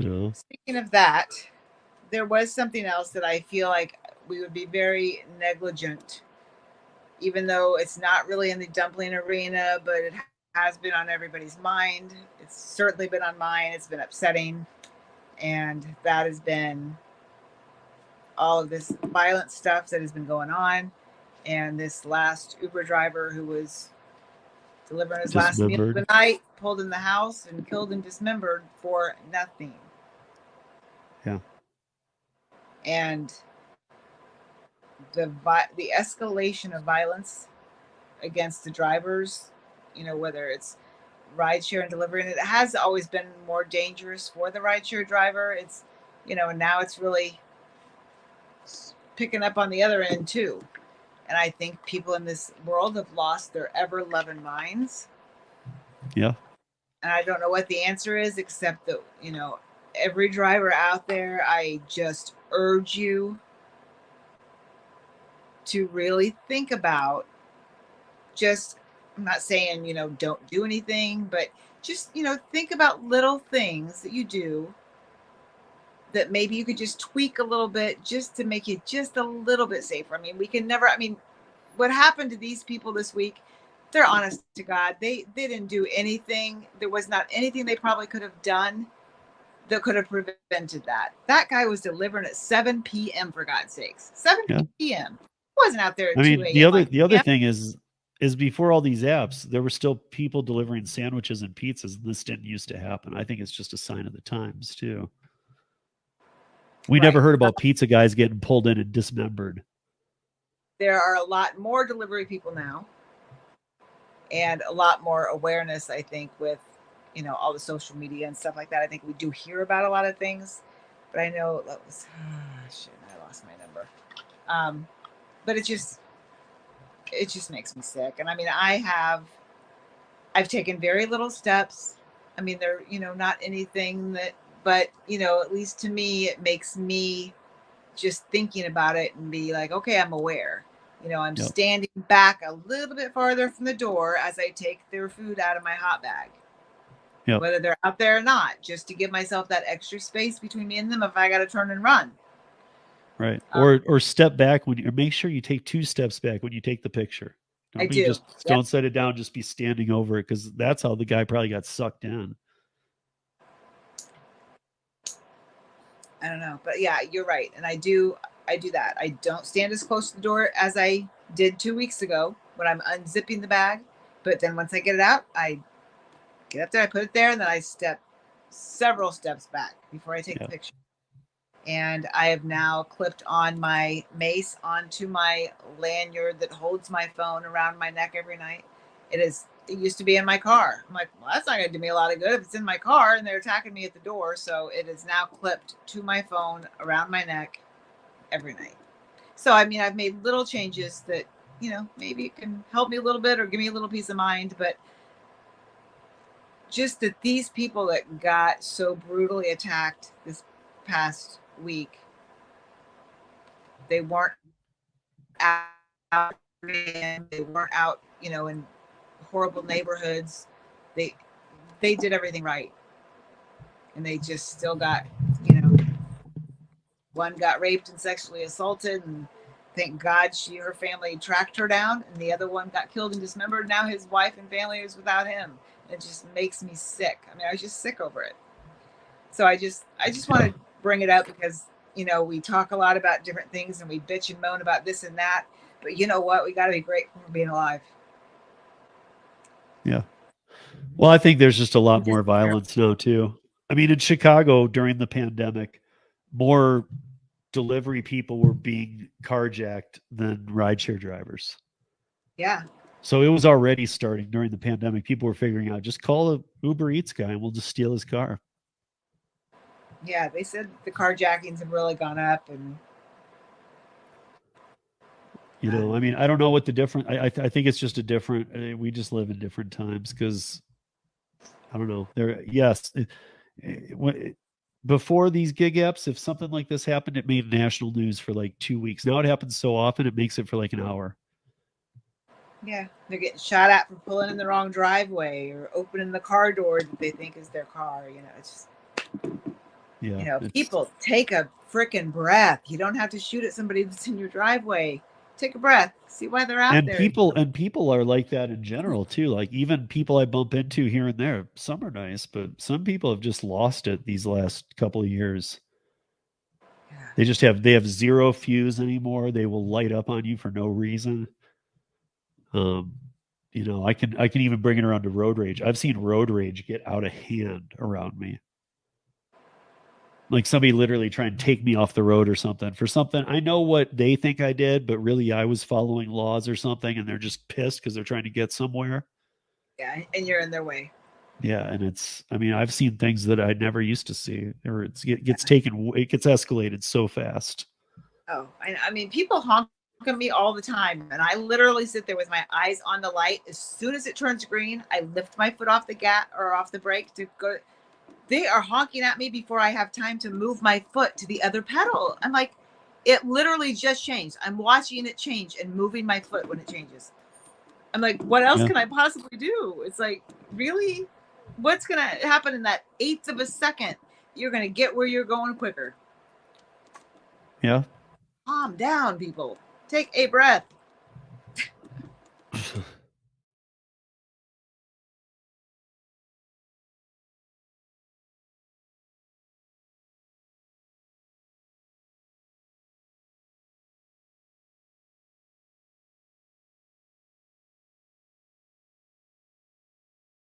Speaking of that, there was something else that I feel like we would be very negligent, even though it's not really in the dumpling arena, but it has been on everybody's mind. It's certainly been on mine. It's been upsetting. And that has been all of this violent stuff that has been going on. And this last Uber driver who was delivering his last meal of the night, pulled in the house and killed and dismembered for nothing. Yeah. And the escalation of violence against the drivers, whether it's rideshare and delivery, and it has always been more dangerous for the rideshare driver. It's, and now it's really picking up on the other end too. And I think people in this world have lost their ever loving minds. Yeah. And I don't know what the answer is, except that, every driver out there, I just urge you to really think about just, I'm not saying, don't do anything, but just, think about little things that you do that maybe you could just tweak a little bit just to make it just a little bit safer. I mean, what happened to these people this week, they're honest to God. They didn't do anything. There was not anything they probably could have done that could have prevented that. That guy was delivering at 7 p.m. for God's sakes. 7 p.m. Wasn't out there at 2 a.m. The other thing is before all these apps, there were still people delivering sandwiches and pizzas, and this didn't used to happen. I think it's just a sign of the times too. We never heard about pizza guys getting pulled in and dismembered. There are a lot more delivery people now, and a lot more awareness, I think, with all the social media and stuff like that. I think we do hear about a lot of things, but I know that was I lost my number. But it just makes me sick. And I mean, I've taken very little steps. I mean, they're not anything that, but at least to me, it makes me just thinking about it and be like, okay, I'm aware. I'm standing back a little bit farther from the door as I take their food out of my hot bag. Yep. Whether they're out there or not, just to give myself that extra space between me and them if I got to turn and run. Right. Or step back or make sure you take 2 steps back when you take the picture. Don't set it down, just be standing over it, because that's how the guy probably got sucked in. I don't know, but yeah, you're right. And I do that. I don't stand as close to the door as I did 2 weeks ago when I'm unzipping the bag. But then once I get it out, I get up there, I put it there, and then I step several steps back before I take the picture. And I have now clipped on my mace onto my lanyard that holds my phone around my neck every night. It used to be in my car. I'm like, well, that's not going to do me a lot of good if it's in my car and they're attacking me at the door. So it is now clipped to my phone around my neck every night. So, I mean, I've made little changes that, maybe it can help me a little bit or give me a little peace of mind. But just that these people that got so brutally attacked this past week, they weren't out, they weren't out, in horrible neighborhoods. They did everything right, and they just still got, one got raped and sexually assaulted, and thank God her family tracked her down, and the other one got killed and dismembered. Now his wife and family is without him. It just makes me sick. I mean, I was just sick over it. So I just want to bring it up because, we talk a lot about different things and we bitch and moan about this and that, but you know what? We got to be grateful for being alive. Yeah. Well, I think there's just a lot more violence now too. I mean, in Chicago during the pandemic, more delivery people were being carjacked than rideshare drivers. Yeah. So it was already starting during the pandemic. People were figuring out, just call the Uber Eats guy and we'll just steal his car. Yeah, they said the carjackings have really gone up, and I mean, I don't know what the difference. I think it's just a different. We just live in different times because I don't know. Before these gig apps, if something like this happened, it made national news for like 2 weeks. Now it happens so often, it makes it for like an hour. Yeah, they're getting shot at for pulling in the wrong driveway or opening the car door that they think is their car. It's just Yeah. People, take a freaking breath. You don't have to shoot at somebody that's in your driveway. Take a breath. See why they're out And there. people are like that in general too. Like even people I bump into here and there, some are nice, but some people have just lost it these last couple of years. Yeah. They have zero fuse anymore. They will light up on you for no reason. Um, I can even bring it around to road rage. I've seen road rage get out of hand around me. Like somebody literally try and take me off the road or something for something. I know what they think I did, but really I was following laws or something, and they're just pissed because they're trying to get somewhere. Yeah, and you're in their way. Yeah, and I mean, I've seen things that I never used to see, or it gets taken, it gets escalated so fast. Oh, I mean, people honk at me all the time, and I literally sit there with my eyes on the light. As soon as it turns green, I lift my foot off the gas or off the brake to go. They are honking at me before I have time to move my foot to the other pedal. I'm like, it literally just changed. I'm watching it change and moving my foot when it changes. I'm like, what else Yeah. can I possibly do? It's like, really? What's going to happen in that eighth of a second? You're going to get where you're going quicker. Yeah. Calm down, people. Take a breath.